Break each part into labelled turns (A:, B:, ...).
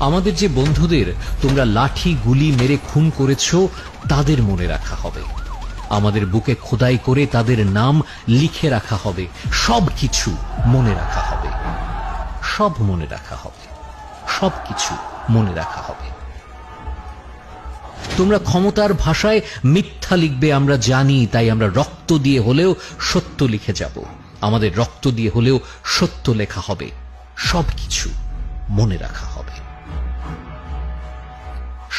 A: আমাদের যে বন্ধুদের তোমরা লাঠি গুলি মেরে খুন করেছো তাদের মনে রাখা হবে, আমাদের বুকে খোদাই করে তাদের নাম লিখে রাখা হবে। সবকিছু মনে রাখা হবে, সব মনে রাখা হবে, সবকিছু মনে রাখা হবে। তোমরা ক্ষমতার ভাষায় মিথ্যা লিখবে আমরা জানি, তাই আমরা রক্ত দিয়ে হলেও সত্য লিখে যাব। আমাদের রক্ত দিয়ে হলেও সত্য লেখা হবে, সবকিছু মনে রাখা হবে,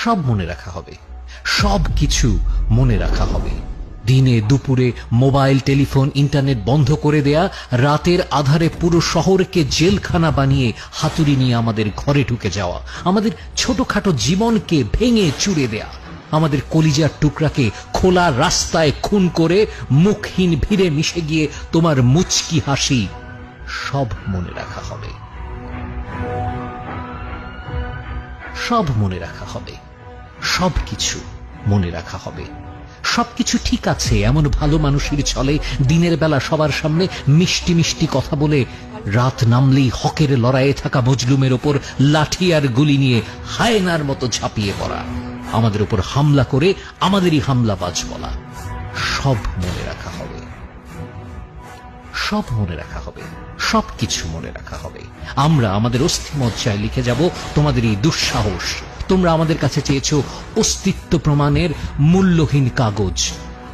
A: সব মনে রাখা হবে, সবকিছু মনে রাখা হবে। দিনে দুপুরে মোবাইল টেলিফোন ইন্টারনেট বন্ধ করে দেয়া, রাতের আধারে পুরো শহরকে জেলখানা বানিয়ে হাতুড়ি নিয়ে আমাদের ঘরে ঢুকে যাওয়া, আমাদের ছোটখাটো জীবনকে ভেঙে চুরে দেয়া, আমাদের কলিজার টুকরাকে খোলা রাস্তায় খুন করে মুখহীন ভিড়ে মিশে গিয়ে তোমার মুচকি হাসি, সব মনে রাখা হবে, সব মনে রাখা হবে, সবকিছু মনে রাখা হবে। সবকিছু ঠিক আছে এমন ভালো মানুষের চলে দিনের বেলা সবার সামনে মিষ্টি মিষ্টি কথা বলে, রাত নামলেই হকের লড়াইয়ে থাকা মজলুমের ওপর লাঠি আর গুলি নিয়ে হায়নার মতো ঝাঁপিয়ে পড়া, আমাদের উপর হামলা করে আমাদেরই হামলাবাজ বলা। সব মনে রাখা হবে, সব মনে রাখা হবে, সবকিছু মনে রাখা হবে। আমরা আমাদের অস্থিমজ্জায় লিখে যাব তোমাদের এই দুঃসাহস। তোমরা আমাদের কাছে চেয়েছ অস্তিত্ব প্রমাণের মূল্যহীন কাগজ,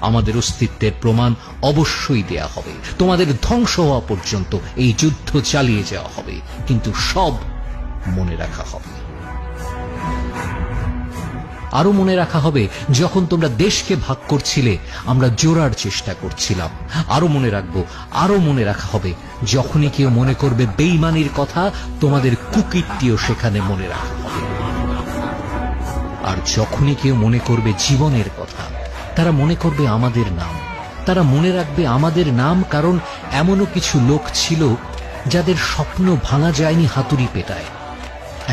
A: আমাদের অস্তিত্বের প্রমাণ অবশ্যই দেয়া হবে। তোমাদের ধ্বংস হওয়া পর্যন্ত এই যুদ্ধ চালিয়ে যাওয়া হবে, কিন্তু সব মনে রাখা হবে। আরো মনে রাখা হবে যখন তোমরা দেশকে ভাগ করছিলে আমরা জোড়ার চেষ্টা করছিলাম। আরো মনে রাখবো, আরো মনে রাখা হবে যখনই কেউ মনে করবে বেঈমানির কথা, তোমাদের কুকীর্তিও সেখানে মনে রাখা হবে। আর যখনই কেউ মনে করবে জীবনের কথা, তারা মনে করবে আমাদের নাম, তারা মনে রাখবে আমাদের নাম। কারণ এমনও কিছু লোক ছিল যাদের স্বপ্ন ভাঙা যায়নি হাতুড়ি পেটায়,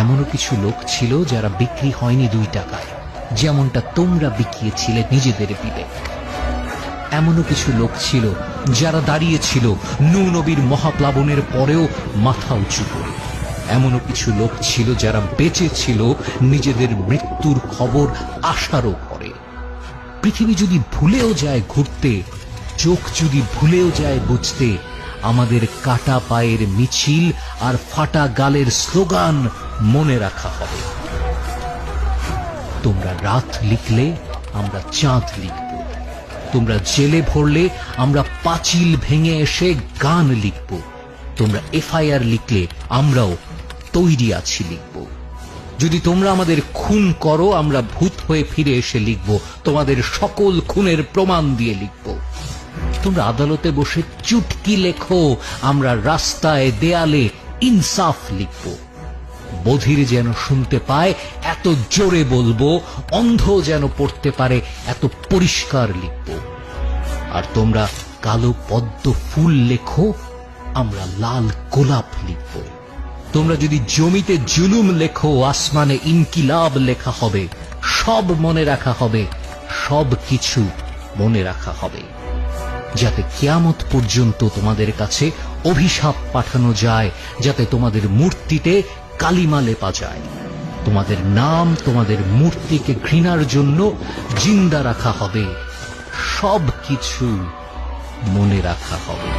A: এমনও কিছু লোক ছিল যারা বিক্রি হয়নি 2 টাকায়, যেমনটা তোমরা বিকিয়েছিলে নিজেদের বিবেক। এমনও কিছু লোক ছিল যারা দাঁড়িয়েছিল নূহ নবীর মহাপ্লাবনের পরেও মাথা উঁচু করে। এমনও কিছু লোক ছিল যারা বেঁচে ছিল নিজেদের মৃত্যুর খবর আশারও করে। পৃথিবী যদি ভুলেও যায় ঘুরতে, চোখ যদি ভুলেও যায় বুঝতে, আমাদের কাটা পায়ের মিছিল আর ফাটা গালের স্লোগান মনে রাখা হবে। তোমরা রাত লিখলে আমরা চাঁদ লিখব, তোমরা জেলে ভরলে আমরা পাঁচিল ভেঙে এসে গান লিখব, তোমরা এফআইআর লিখলে আমরাও তৈরি আছি লিখব। যদি তোমরা আমাদের খুন করো আমরা ভূত হয়ে ফিরে এসে লিখব, তোমাদের সকল খুনের প্রমাণ দিয়ে লিখব। তোমরা আদালতে বসে চুটকি লেখো, আমরা রাস্তায় দেয়ালে ইনসাফ লিখব। বধির যেন শুনতে পায় এত জোরে বলবো, অন্ধ যেন পড়তে পারে এত পরিষ্কার লিখব। আর তোমরা কালো পদ্ম ফুল লেখো, আমরা লাল গোলাপ লিখব। তোমরা যদি জমিতে জুলুম লেখো, আসমানে ইনকিলাব লেখা হবে। সব মনে রাখা হবে, সব কিছু মনে রাখা হবে, যাতে কিয়ামত পর্যন্ত তোমাদের কাছে অভিশাপ পাঠানো যায়, যাতে তোমাদের মূর্তিতে কালিমা লেপা যায়। তোমাদের নাম, তোমাদের মূর্তিকে ঘৃণার জন্য জিন্দা রাখা হবে, সব কিছু মনে রাখা হবে।